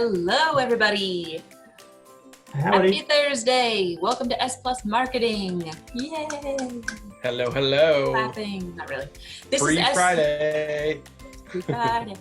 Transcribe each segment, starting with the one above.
Hello, everybody. Howdy. Happy Thursday. Welcome to S+Marketing. Yay. Hello, hello. Clapping. Not really. Free Friday. Free Friday.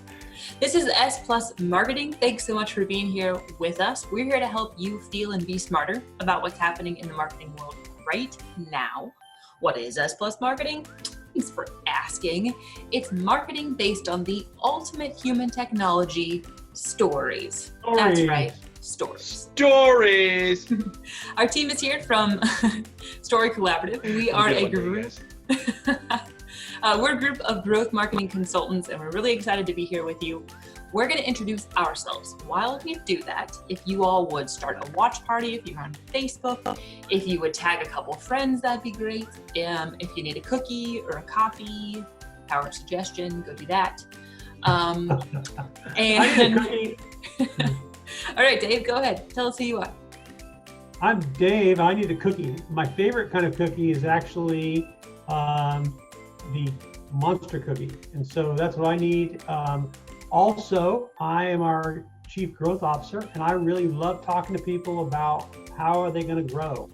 This is S+Marketing. Thanks so much for being here with us. We're here to help you feel and be smarter about what's happening in the marketing world right now. What is S+Marketing? Thanks for asking. It's marketing based on the ultimate human technology, stories. That's right, stories. Stories! Our team is here from Story Collaborative. We are a group. We're a group of growth marketing consultants, and we're really excited to be here with you. We're going to introduce ourselves. While we do that, if you all would start a watch party, if you're on Facebook, if you would tag a couple friends, that'd be great. If you need a cookie or a coffee, power suggestion, go do that. And all right, Dave, go ahead. Tell us who you are. I'm Dave. I need a cookie. My favorite kind of cookie is actually the monster cookie. And so that's what I need. Also, I am our Chief Growth Officer, and I really love talking to people about how are they going to grow,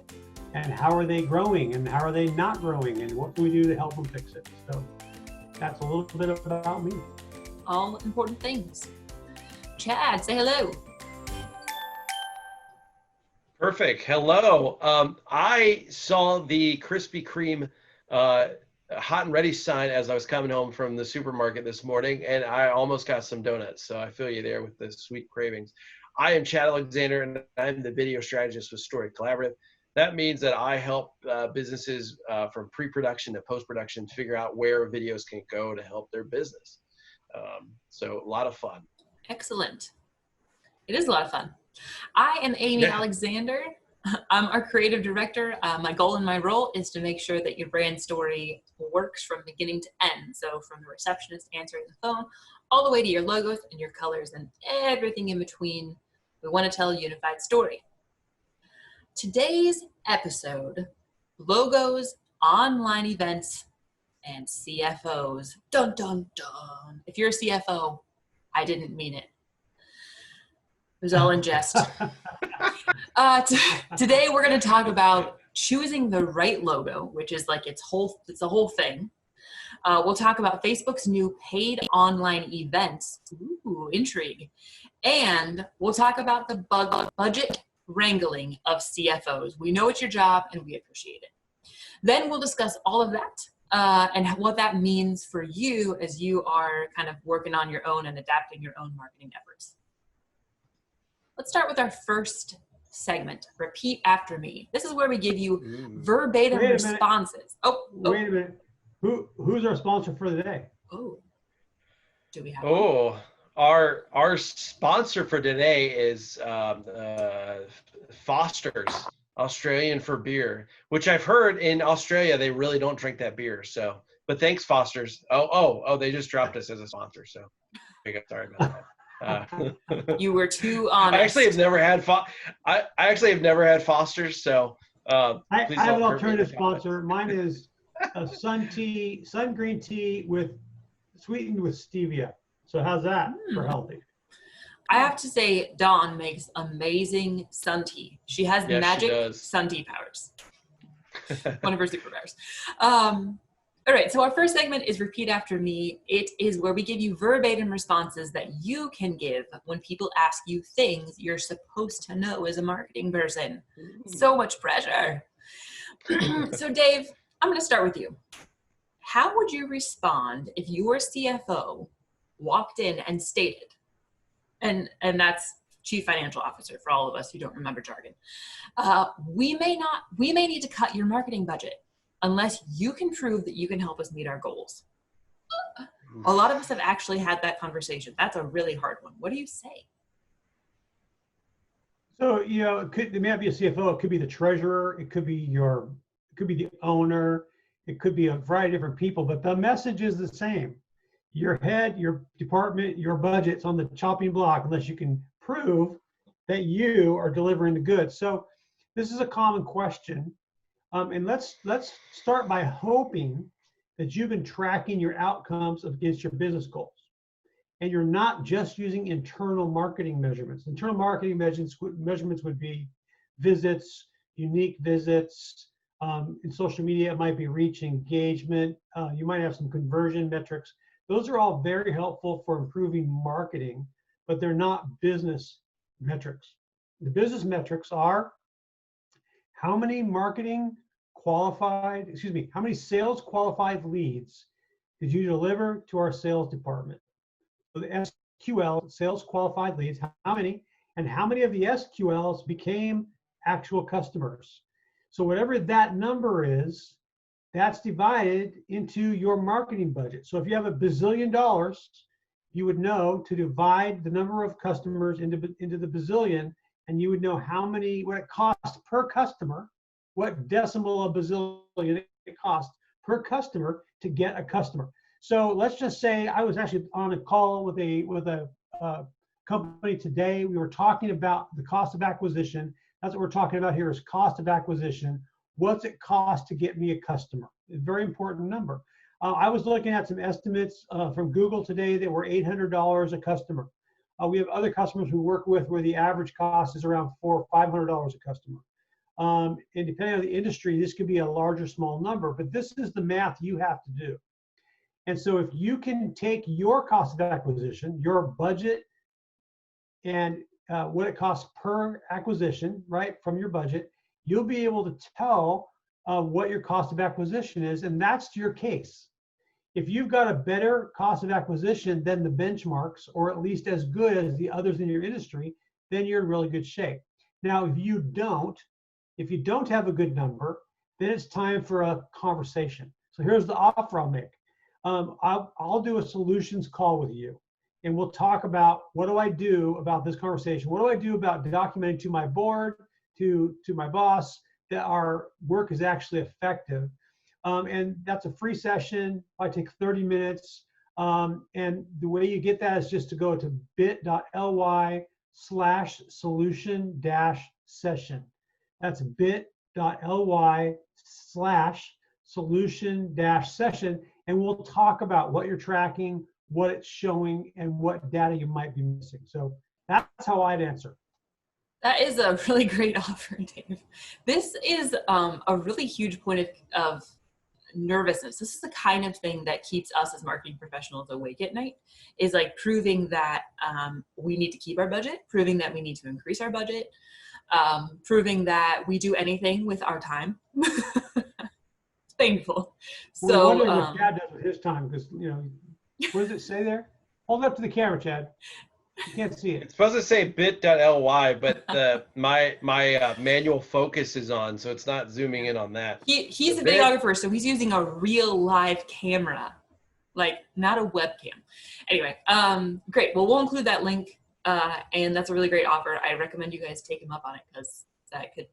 and how are they growing, and how are they not growing, and what can we do to help them fix it. So that's a little bit about me. All important things. Chad, say hello. Perfect. Hello. I saw the Krispy Kreme hot and ready sign as I was coming home from the supermarket this morning, and I almost got some donuts. So I feel you there with the sweet cravings. I am Chad Alexander, and I'm the video strategist with Story Collaborative. That means that I help businesses from pre-production to post-production figure out where videos can go to help their business. So a lot of fun. Excellent. It is a lot of fun. I am Amy Alexander. I'm our creative director. My goal and my role is to make sure that your brand story works from beginning to end. So from the receptionist answering the phone, all the way to your logos and your colors and everything in between. We want to tell a unified story. Today's episode, logos, online events, and CFOs. Dun, dun, dun. If you're a CFO, I didn't mean it. It was all in jest. Today we're going to talk about choosing the right logo, which is like it's a whole thing. We'll talk about Facebook's new paid online events. Ooh, intrigue. And we'll talk about the budget wrangling of CFOs. We know it's your job and we appreciate it. Then we'll discuss all of that and what that means for you as you are kind of working on your own and adapting your own marketing efforts. Let's start with our first segment, Repeat After Me. This is where we give you verbatim responses. Wait a minute. Who's our sponsor for the day? Oh, do we have one? Our sponsor for today is Foster's, Australian for beer, which I've heard in Australia they really don't drink that beer. So, but thanks, Foster's. Oh, they just dropped us as a sponsor. So, sorry about that. You were too honest. I actually have never had Foster's, so I have an alternative sponsor. Mine is a sun green tea sweetened with stevia. So how's that for healthy? I have to say, Dawn makes amazing sun tea. She has magic sun tea powers. One of her superpowers. All right, so our first segment is Repeat After Me. It is where we give you verbatim responses that you can give when people ask you things you're supposed to know as a marketing person. So much pressure. So Dave, I'm going to start with you. How would you respond if your CFO walked in and stated, and that's Chief Financial Officer for all of us who don't remember jargon, we may need to cut your marketing budget unless you can prove that you can help us meet our goals. A lot of us have actually had that conversation. That's a really hard one. What do you say? So, it may not be a CFO. It could be the treasurer. It could be the owner. It could be a variety of different people, but the message is the same. Your head, your department, your budget's on the chopping block unless you can prove that you are delivering the goods. So this is a common question. And let's start by hoping that you've been tracking your outcomes against your business goals. and you're not just using internal marketing measurements. Internal marketing measurements would be visits, unique visits. In social media, it might be reach, engagement. You might have some conversion metrics. Those are all very helpful for improving marketing, but they're not business metrics. The business metrics are how many how many sales qualified leads did you deliver to our sales department? So the SQL, sales qualified leads, how many, and how many of the SQLs became actual customers? So whatever that number is, that's divided into your marketing budget. So if you have $1 bazillion, you would know to divide the number of customers into the bazillion, and you would know what it costs per customer, what decimal of bazillion it costs per customer to get a customer. So let's just say I was actually on a call with a company today. We were talking about the cost of acquisition. That's what we're talking about here is cost of acquisition. What's it cost to get me a customer? A very important number. I was looking at some estimates from Google today that were $800 a customer. We have other customers we work with where the average cost is around $400 or $500 a customer. And depending on the industry, this could be a large or small number, but this is the math you have to do. And so if you can take your cost of acquisition, your budget, and what it costs per acquisition, right, from your budget, you'll be able to tell what your cost of acquisition is, and that's your case. If you've got a better cost of acquisition than the benchmarks, or at least as good as the others in your industry, then you're in really good shape. Now, if you don't have a good number, then it's time for a conversation. So here's the offer I'll make. I'll do a solutions call with you, and we'll talk about what do I do about this conversation? What do I do about documenting to my board, to my boss, that our work is actually effective? And that's a free session. I take 30 minutes. And the way you get that is just to go to bit.ly/solution-session. That's bit.ly/solution-session. And we'll talk about what you're tracking, what it's showing, and what data you might be missing. So that's how I'd answer. That is a really great offer, Dave. This is a really huge point of nervousness. This is the kind of thing that keeps us as marketing professionals awake at night, is like proving that we need to keep our budget, proving that we need to increase our budget, proving that we do anything with our time. It's painful. We're wondering what Chad does with his time, because, you know, what does it say there? Hold it up to the camera, Chad. You can't see it. It's supposed to say bit.ly, but my manual focus is on, so it's not zooming in on that. He's a videographer, so he's using a real live camera, like not a webcam. Anyway, great. Well, we'll include that link, and that's a really great offer. I recommend you guys take him up on it, because that could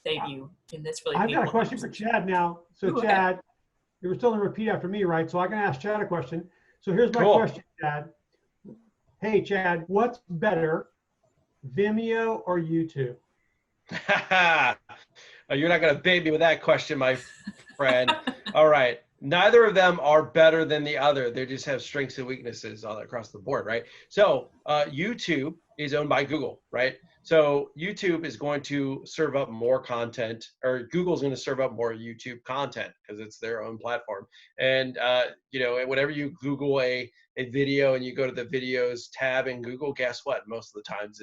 save you in this really. I've got a question for Chad now. So Ooh, Chad, you were still going to repeat after me, right? So I can ask Chad a question. So here's my question, Chad. Hey, Chad, what's better, Vimeo or YouTube? You're not going to bait me with that question, my friend. All right. Neither of them are better than the other. They just have strengths and weaknesses all across the board, right? So YouTube is owned by Google, right? So YouTube is going to serve up more content, or Google's going to serve up more YouTube content because it's their own platform. And, you know, whenever you Google a video and you go to the videos tab in Google, guess what? Most of the times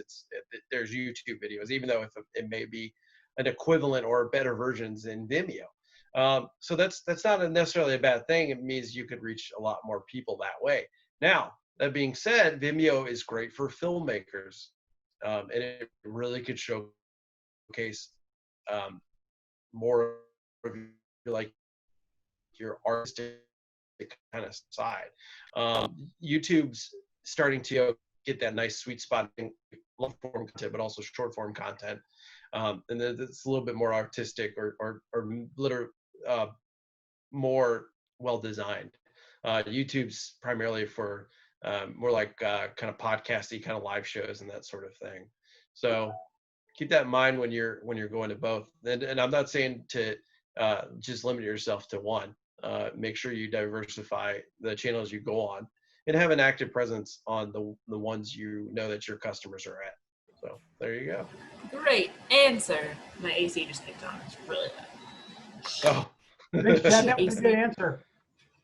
there's YouTube videos, even though it may be an equivalent or better versions in Vimeo. So that's not necessarily a bad thing. It means you could reach a lot more people that way. Now, that being said, Vimeo is great for filmmakers. And it really could showcase more of your artistic kind of side. YouTube's starting to get that nice sweet spot in long form content, but also short form content. And then it's a little bit more artistic or literally more well designed. YouTube's primarily for more like kind of podcasty kind of live shows and that sort of thing. So keep that in mind when you're going to both. And I'm not saying to just limit yourself to one. Make sure you diversify the channels you go on. and have an active presence on the ones you know that your customers are at. So there you go. Great answer. My AC just kicked on. It's really bad. Oh. Thanks, Chad. That was a good answer.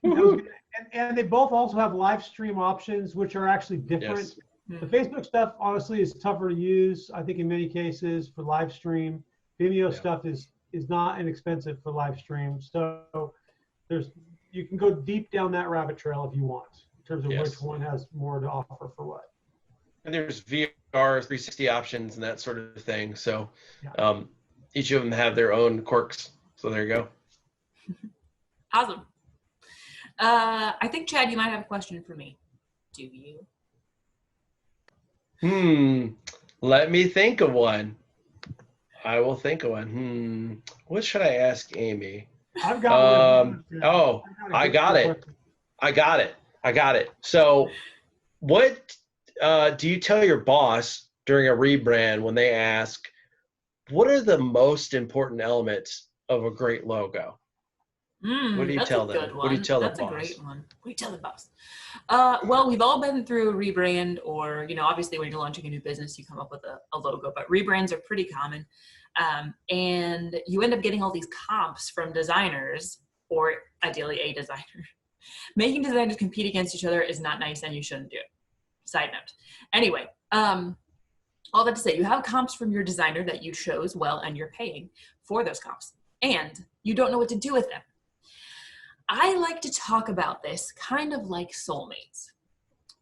That was good. And they both also have live stream options, which are actually different. Yes. The Facebook stuff, honestly, is tougher to use, I think, in many cases for live stream. Vimeo stuff is not inexpensive for live stream. So you can go deep down that rabbit trail if you want, in terms of which one has more to offer for what. And there's VR 360 options and that sort of thing. So each of them have their own quirks. So there you go. Awesome. I think, Chad, you might have a question for me. Do you? Let me think of one. I will think of one. What should I ask Amy? I've got one. I got it. So what do you tell your boss during a rebrand when they ask, what are the most important elements of a great logo? What do you tell them? What do you tell the boss? That's a great one. What do you tell the boss? Well, we've all been through a rebrand, or, obviously when you're launching a new business, you come up with a logo, but rebrands are pretty common. And you end up getting all these comps from designers, or ideally a designer. Making designers compete against each other is not nice, and you shouldn't do it. Side note. Anyway, all that to say, you have comps from your designer that you chose well, and you're paying for those comps, and you don't know what to do with them. I like to talk about this kind of like soulmates.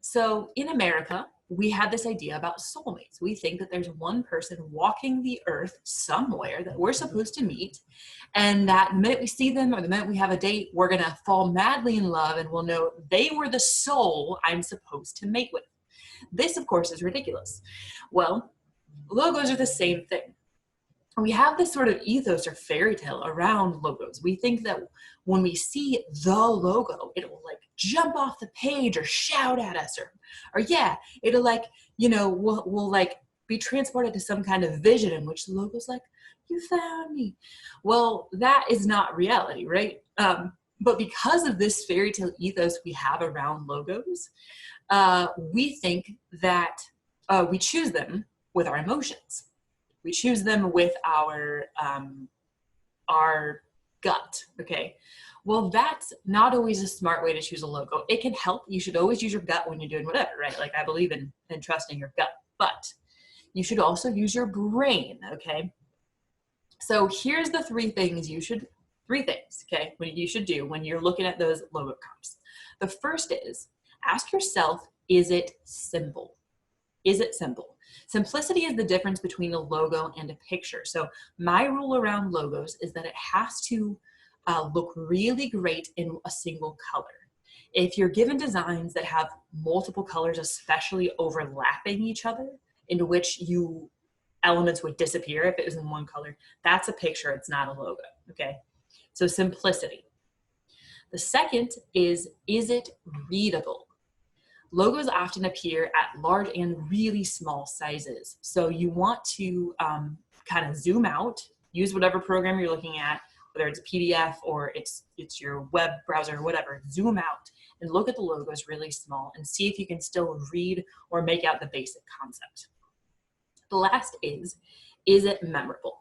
So in America, we have this idea about soulmates. We think that there's one person walking the earth somewhere that we're supposed to meet, and that the minute we see them or the minute we have a date, we're gonna fall madly in love and we'll know they were the soul I'm supposed to mate with. This, of course, is ridiculous. Well, logos are the same thing. We have this sort of ethos or fairy tale around logos. We think that when we see the logo, it'll like jump off the page or shout at us, or it'll like, we'll like be transported to some kind of vision in which the logo's like, you found me. Well, that is not reality, right? But because of this fairy tale ethos we have around logos, we think that we choose them with our emotions. We choose them with our gut, okay? Well, that's not always a smart way to choose a logo. It can help. You should always use your gut when you're doing whatever, right? Like, I believe in trusting your gut, but you should also use your brain, okay? So here's the three things, okay, what you should do when you're looking at those logo comps. The first is, ask yourself, is it simple? Is it simple? Simplicity is the difference between a logo and a picture. So my rule around logos is that it has to look really great in a single color. If you're given designs that have multiple colors, especially overlapping each other, into which elements would disappear if it was in one color, that's a picture, it's not a logo, okay? So simplicity. The second is it readable? Logos often appear at large and really small sizes. So you want to kind of zoom out, use whatever program you're looking at, whether it's a PDF or it's your web browser or whatever, zoom out and look at the logos really small and see if you can still read or make out the basic concept. The last is it memorable?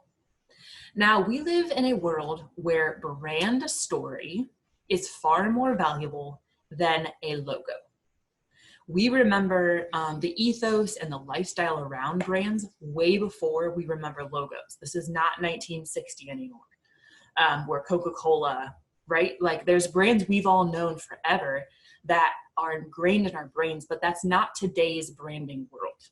Now, we live in a world where brand story is far more valuable than a logo. We remember the ethos and the lifestyle around brands way before we remember logos. This is not 1960 anymore, where Coca-Cola, right? Like, there's brands we've all known forever that are ingrained in our brains, but that's not today's branding world.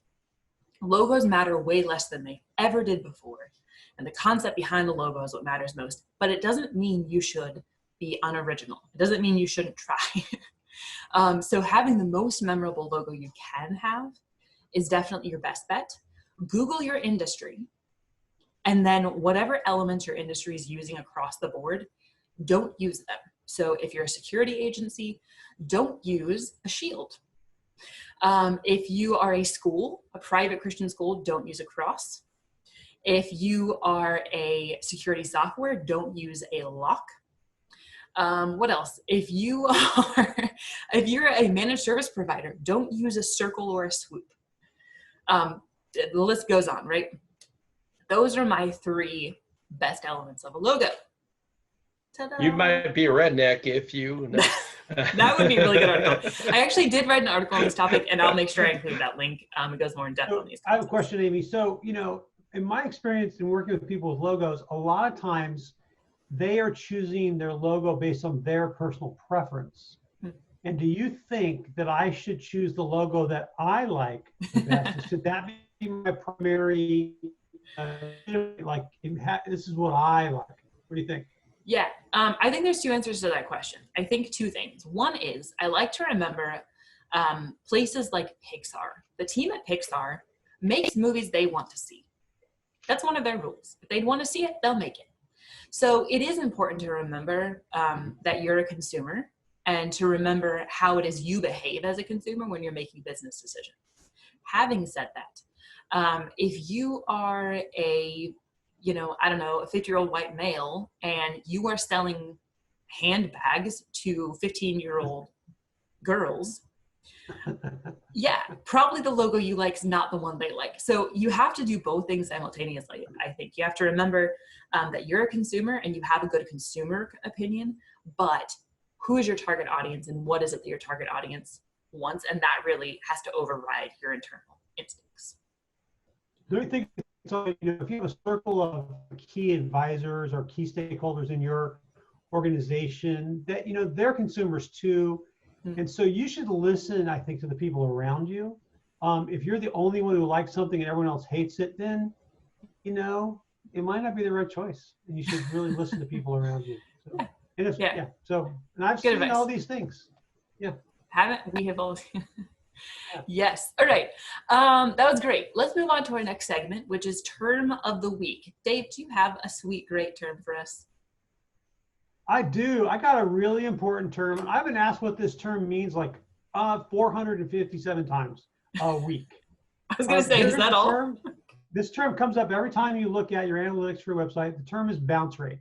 Logos matter way less than they ever did before. And the concept behind the logo is what matters most, but it doesn't mean you should be unoriginal. It doesn't mean you shouldn't try. So having the most memorable logo you can have is definitely your best bet. Google your industry, and then whatever elements your industry is using across the board, don't use them. So if you're a security agency, don't use a shield. If you are a school, a private Christian school, don't use a cross. If you are a security software, don't use a lock. What else? If you are, if you're a managed service provider, don't use a circle or a swoop. The list goes on, right? Those are my 3 best elements of a logo. Ta-da. You might be a redneck if you know. That would be a really good article. I actually did write an article on this topic, and I'll make sure I include that link. It goes more in depth on these concepts. I have a question, Amy. So, in my experience in working with people with logos, a lot of times they are choosing their logo based on their personal preference. And do you think that I should choose the logo that I like the best? Should that be my primary, this is what I like? What do you think? Yeah, I think there's 2 answers to that question. I think 2 things. One is I like to remember places like Pixar. The team at Pixar makes movies they want to see. That's one of their rules. If they want to see it, they'll make it. So it is important to remember that you're a consumer and to remember how it is you behave as a consumer when you're making business decisions. Having said that, if you are a 50-year-old white male and you are selling handbags to 15-year-old girls, yeah, probably the logo you like is not the one they like. So you have to do both things simultaneously. I think you have to remember that you're a consumer and you have a good consumer opinion, but who is your target audience and what is it that your target audience wants? And that really has to override your internal instincts. Do you think, so, if you have a circle of key advisors or key stakeholders in your organization that, they're consumers too. And so you should listen, I think, to the people around you. If you're the only one who likes something and everyone else hates it, then, it might not be the right choice. And you should really listen to people around you. So, and I've seen all these things. Yeah. Haven't we have all? Yes. All right. That was great. Let's move on to our next segment, which is term of the week. Dave, do you have a sweet, great term for us? I do. I got a really important term. I've been asked what this term means like 457 times a week. I was going to say, is that all? This term comes up every time you look at your analytics for your website. The term is bounce rate.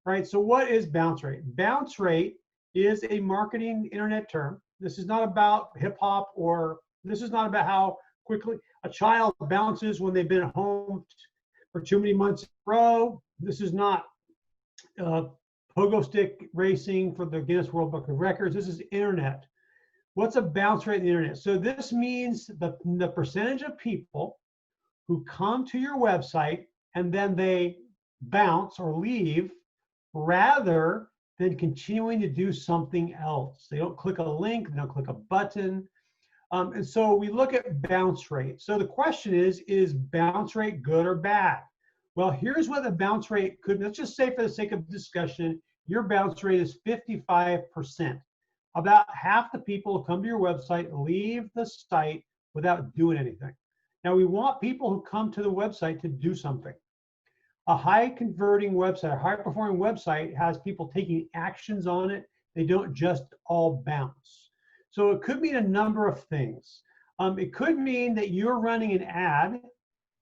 Right? So what is bounce rate? Bounce rate is a marketing internet term. This is not about hip hop, or this is not about how quickly a child bounces when they've been at home for too many months in a row. This is not pogo stick racing for the Guinness World Book of Records. This is internet. What's a bounce rate in the internet? So this means the percentage of people who come to your website and then they bounce or leave rather than continuing to do something else. They don't click a link, they don't click a button. And so we look at bounce rate. So the question is bounce rate good or bad? Well, here's what the bounce rate could, let's just say for the sake of discussion, your bounce rate is 55%. About half the people who come to your website leave the site without doing anything. Now we want people who come to the website to do something. A high converting website, a high performing website has people taking actions on it. They don't just all bounce. So it could mean a number of things. It could mean that you're running an ad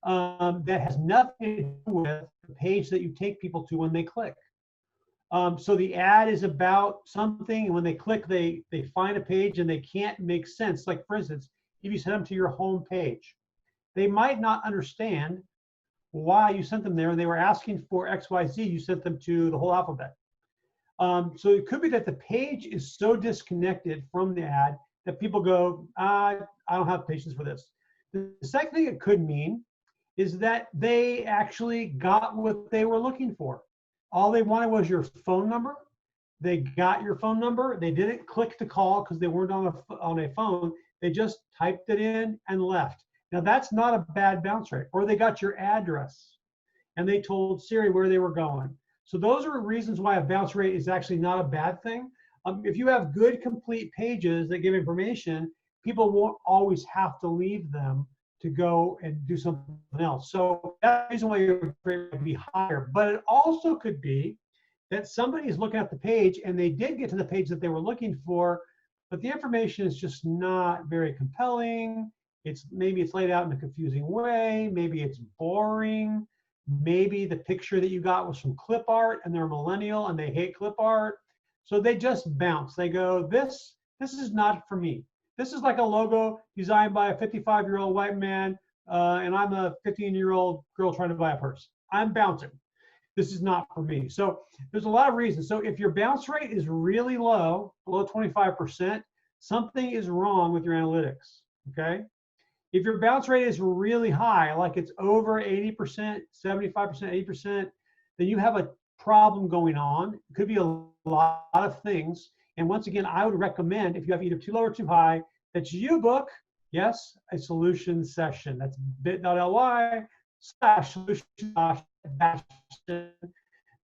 that has nothing to do with the page that you take people to when they click. So the ad is about something, and when they click, they find a page and they can't make sense. Like for instance, if you send them to your home page, they might not understand why you sent them there, and they were asking for XYZ, you sent them to the whole alphabet. So it could be that the page is so disconnected from the ad that people go, I don't have patience for this. The second thing it could mean is that they actually got what they were looking for. All they wanted was your phone number. They got your phone number. They didn't click to call because they weren't on a phone. They just typed it in and left. Now that's not a bad bounce rate. Or they got your address and they told Siri where they were going. So those are reasons why a bounce rate is actually not a bad thing. If you have good, complete pages that give information, people won't always have to leave them to go and do something else. So that's the reason why your rate would be higher. But it also could be that somebody is looking at the page and they did get to the page that they were looking for, but the information is just not very compelling. Maybe it's laid out in a confusing way. Maybe it's boring. Maybe the picture that you got was from clip art and they're a millennial and they hate clip art. So they just bounce. They go, this is not for me. This is like a logo designed by a 55-year-old white man, and I'm a 15-year-old girl trying to buy a purse. I'm bouncing. This is not for me. So there's a lot of reasons. So if your bounce rate is really low, below 25%, something is wrong with your analytics, okay? If your bounce rate is really high, like it's over 80%, 75%, 80%, then you have a problem going on. It could be a lot of things. And once again, I would recommend, if you have either too low or too high, that you book, yes, a solution session. That's bit.ly/solution.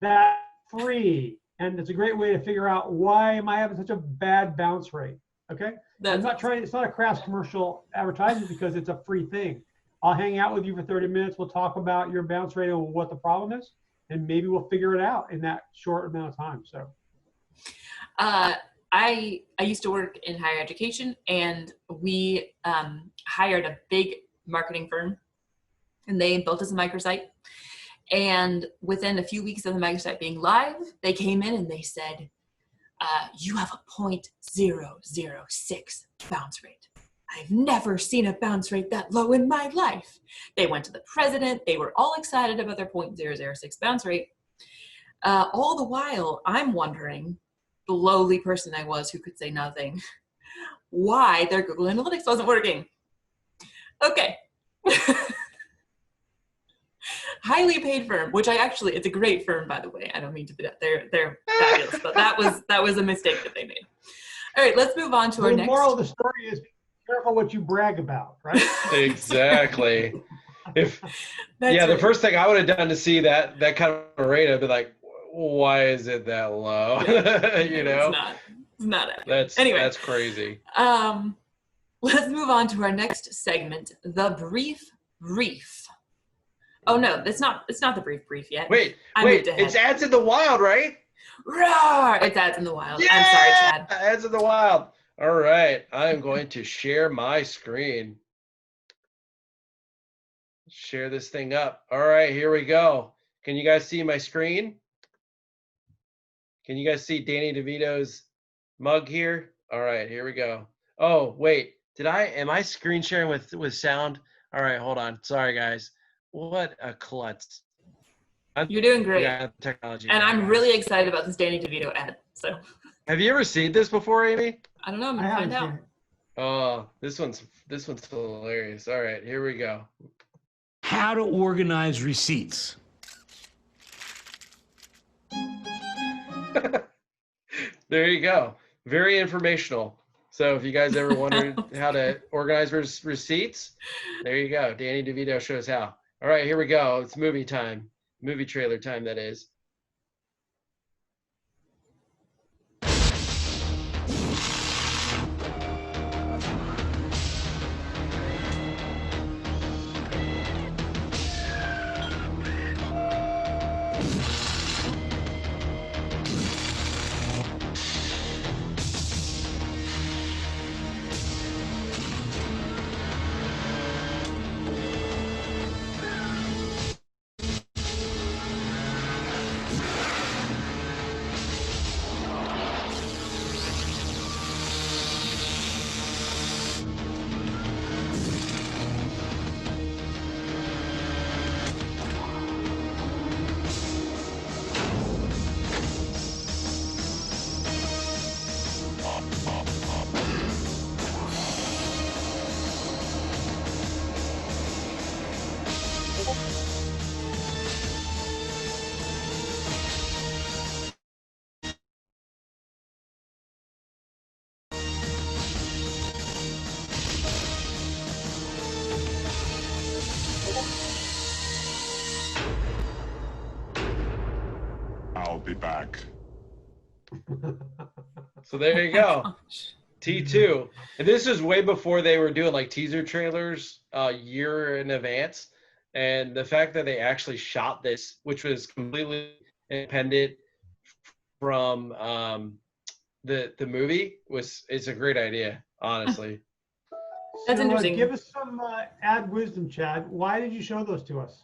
That's free. And it's a great way to figure out, why am I having such a bad bounce rate? Okay. I'm not trying, it's not a crass commercial advertisement, because it's a free thing. I'll hang out with you for 30 minutes. We'll talk about your bounce rate and what the problem is, and maybe we'll figure it out in that short amount of time. So I used to work in higher education, and we hired a big marketing firm, and they built us a microsite. And within a few weeks of the microsite being live, they came in and they said, you have a 0.006 bounce rate. I've never seen a bounce rate that low in my life. They went to the president. They were all excited about their 0.006 bounce rate. All the while, I'm wondering, the lowly person I was who could say nothing, why their Google Analytics wasn't working. Okay. Highly paid firm, which it's a great firm, by the way. I don't mean to be that they're fabulous, but that was a mistake that they made. All right, let's move on to our next. The moral of the story is, be careful what you brag about, right? Exactly. The first thing I would have done to see that kind of rate, I'd be like, why is it that low? You know, it's not accurate. Anyway, that's crazy. Let's move on to our next segment, the brief brief. Oh no, it's not the brief yet. Wait, it's ads in the wild, right? Roar! It's ads in the wild. Yeah! I'm sorry, Chad. Ads in the wild. All right, I'm going to share my screen. Share this thing up. All right, here we go. Can you guys see my screen? Can you guys see Danny DeVito's mug here? All right, here we go. Oh, wait, am I screen sharing with sound? All right, hold on. Sorry, guys. What a klutz. You're doing great. Technology. And I'm really excited about this Danny DeVito ad. So. Have you ever seen this before, Amy? I don't know. I'm gonna find out. Oh, this one's hilarious. All right, here we go. How to organize receipts. There you go. Very informational. So if you guys ever wondered how to organize receipts, there you go. Danny DeVito shows how. All right, here we go. It's movie time. Movie trailer time, that is. I'll be back. So there you go. T2. And this is way before they were doing like teaser trailers a year in advance. And the fact that they actually shot this, which was completely independent from the movie, it's a great idea, honestly. That's interesting. Give us some ad wisdom, Chad. Why did you show those to us?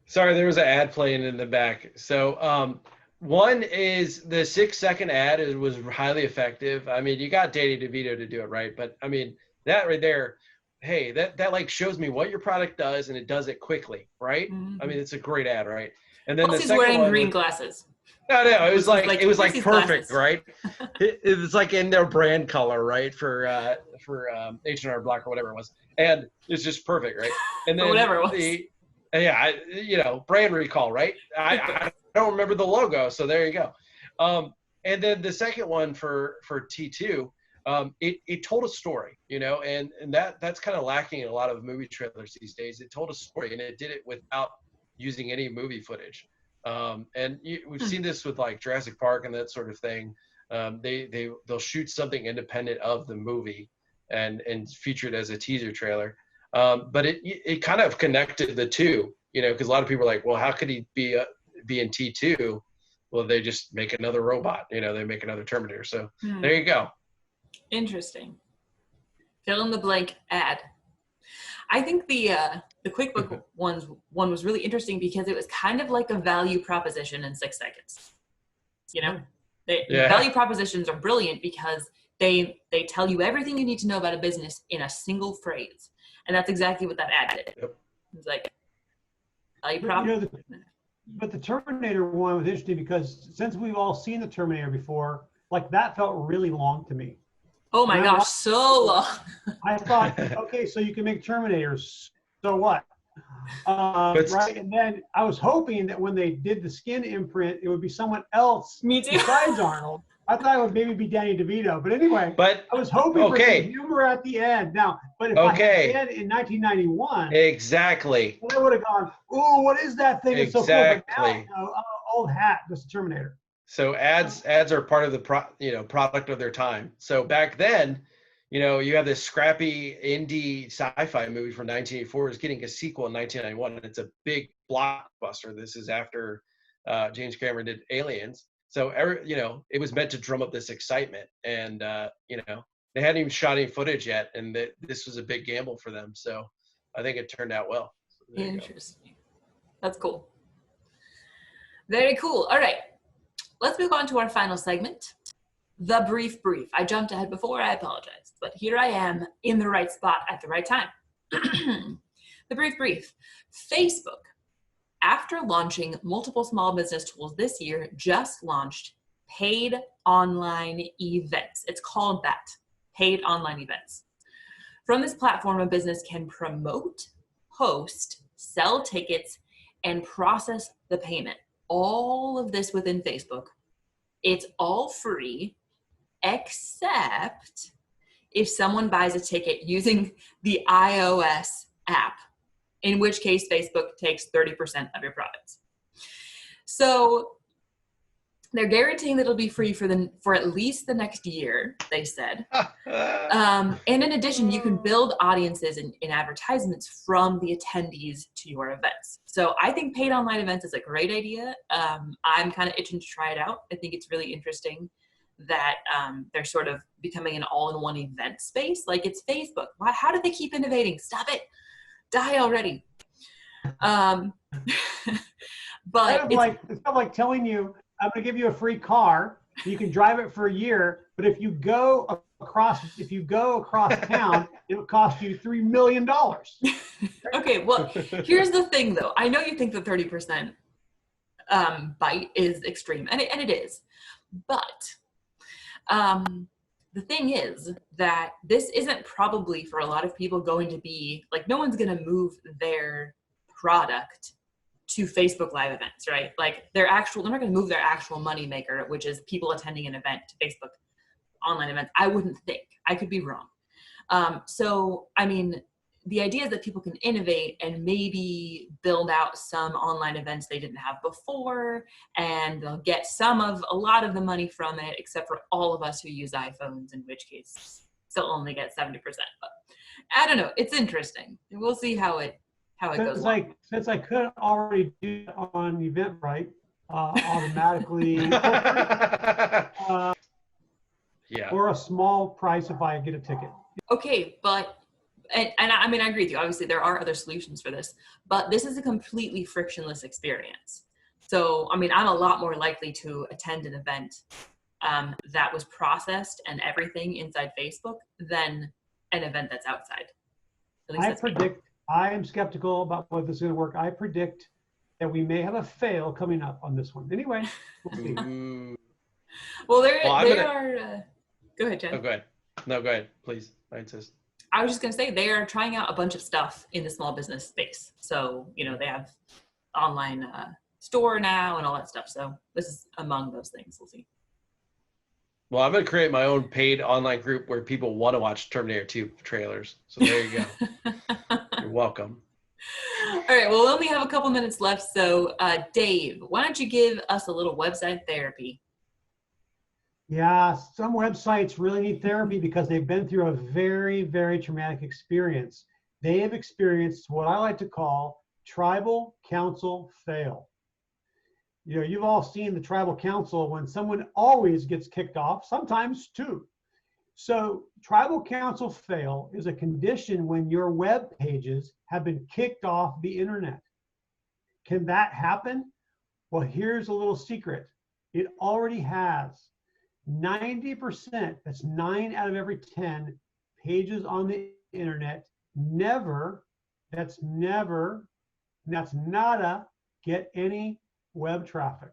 Sorry, there was an ad playing in the back. So one is the 6-second ad. It was highly effective. I mean, you got Danny DeVito to do it, right? But I mean, that right there, hey, that like shows me what your product does, and it does it quickly, right? Mm-hmm. I mean, it's a great ad, right? And then Plus the he's second wearing one green glasses. No, it was like Lucy's perfect, glasses. right? It was like in their brand color, right? For H&R Block or whatever it was, and it's just perfect, right? And then whatever it was. brand recall, right? I don't remember the logo, so there you go. And then the second one for T2, it told a story, and that's kind of lacking in a lot of movie trailers these days. It told a story, and it did it without using any movie footage. We've seen this with like Jurassic Park and that sort of thing. They'll shoot something independent of the movie and feature it as a teaser trailer. But it kind of connected the two, because a lot of people are like, well, how could he be in T2? Well, they just make another robot, they make another Terminator. So there you go. Interesting. Fill in the blank ad. I think the QuickBook one was really interesting because it was kind of like a value proposition in 6 seconds. Value propositions are brilliant because they tell you everything you need to know about a business in a single phrase, and that's exactly what that ad did. Yep. It's like value prop. But the Terminator one was interesting because since we've all seen the Terminator before, like that felt really long to me. Oh my gosh, so long. I thought, okay, so you can make Terminators, so what? Right, and then I was hoping that when they did the skin imprint, it would be someone else besides Arnold. I thought it would maybe be Danny DeVito, but anyway, I was hoping for some humor at the end. Now, but if I had in 1991, exactly, I would have gone, "Ooh, what is that thing? It's so cool." But now, old hat, just Terminator. So ads are part of the product of their time. So back then, you have this scrappy indie sci-fi movie from 1984 is getting a sequel in 1991, and it's a big blockbuster. This is after James Cameron did Aliens. So it was meant to drum up this excitement, and they hadn't even shot any footage yet, and this was a big gamble for them. So I think it turned out well. So interesting. That's cool. Very cool. All right. Let's move on to our final segment, the brief. I jumped ahead before, I apologize, but here I am in the right spot at the right time. The brief. Facebook, after launching multiple small business tools this year, just launched paid online events. It's called that, paid online events. From this platform, a business can promote, host, sell tickets, and process the payment. All of this within Facebook. It's all free, except if someone buys a ticket using the iOS app, in which case Facebook takes 30% of your profits. So they're guaranteeing that it'll be free for at least the next year, they said. And in addition, you can build audiences in advertisements from the attendees to your events. So I think paid online events is a great idea. I'm kind of itching to try it out. I think it's really interesting that they're sort of becoming an all-in-one event space. Like, it's Facebook. How do they keep innovating? Stop it. Die already. But it's kind of like telling you, I'm going to give you a free car. You can drive it for a year, but if you go across town, it will cost you $3 million. Okay, well, here's the thing, though. I know you think the 30% bite is extreme, and it is. But the thing is that this isn't probably for a lot of people going to be like, no one's going to move their product to Facebook Live events, right? Like they're not going to move their actual money maker, which is people attending an event, to Facebook online events. I wouldn't think. I could be wrong. So, I mean, the idea is that people can innovate and maybe build out some online events they didn't have before, and they'll get a lot of the money from it, except for all of us who use iPhones, in which case they'll only get 70%. But I don't know. It's interesting. We'll see how it goes. Since I could already do it on Eventbrite automatically, yeah, or a small price if I get a ticket. Okay, but and I mean, I agree with you. Obviously, there are other solutions for this, but this is a completely frictionless experience. So, I mean, I'm a lot more likely to attend an event that was processed and everything inside Facebook than an event that's outside. I am skeptical about whether this is going to work. I predict that we may have a fail coming up on this one. Anyway, we'll see. Well, go ahead, Jen. Oh, go ahead. No, go ahead, please. I insist. I was just going to say they are trying out a bunch of stuff in the small business space. So, you know, they have online store now and all that stuff. So this is among those things. We'll see. Well, I'm going to create my own paid online group where people want to watch Terminator 2 trailers. So there you go. You're welcome. All right. Well, we only have a couple minutes left. So Dave, why don't you give us a little website therapy? Yeah, some websites really need therapy because they've been through a very, very traumatic experience. They have experienced what I like to call tribal council fail. You know, you've all seen the tribal council when someone always gets kicked off, sometimes two. So tribal council fail is a condition when your web pages have been kicked off the internet. Can that happen? Well, here's a little secret. It already has. 90%, that's 9 out of every 10 pages on the internet, that's nada, get any web traffic.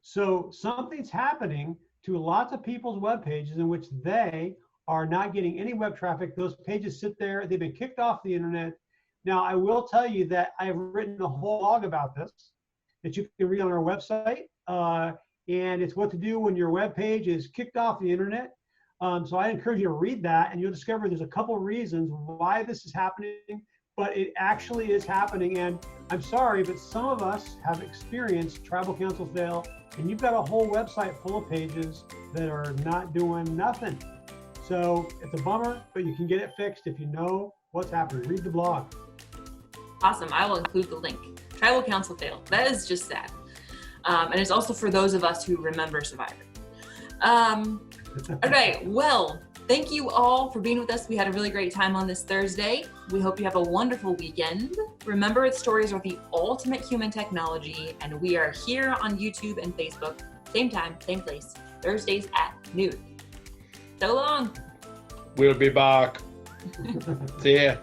So something's happening to lots of people's web pages in which they are not getting any web traffic. Those pages sit there, they've been kicked off the internet. Now, I will tell you that I've written a whole blog about this that you can read on our website. And it's what to do when your web page is kicked off the internet. So I encourage you to read that, and you'll discover there's a couple of reasons why this is happening, but it actually is happening. And I'm sorry, but some of us have experienced tribal council fail, and you've got a whole website full of pages that are not doing nothing. So it's a bummer, but you can get it fixed if you know what's happening. Read the blog. Awesome. I will include the link. Tribal council fail. That is just sad. And it's also for those of us who remember Survivor. All right, well, thank you all for being with us. We had a really great time on this Thursday. We hope you have a wonderful weekend. Remember, stories are the ultimate human technology, and we are here on YouTube and Facebook, same time, same place, Thursdays at noon. So long. We'll be back. See ya.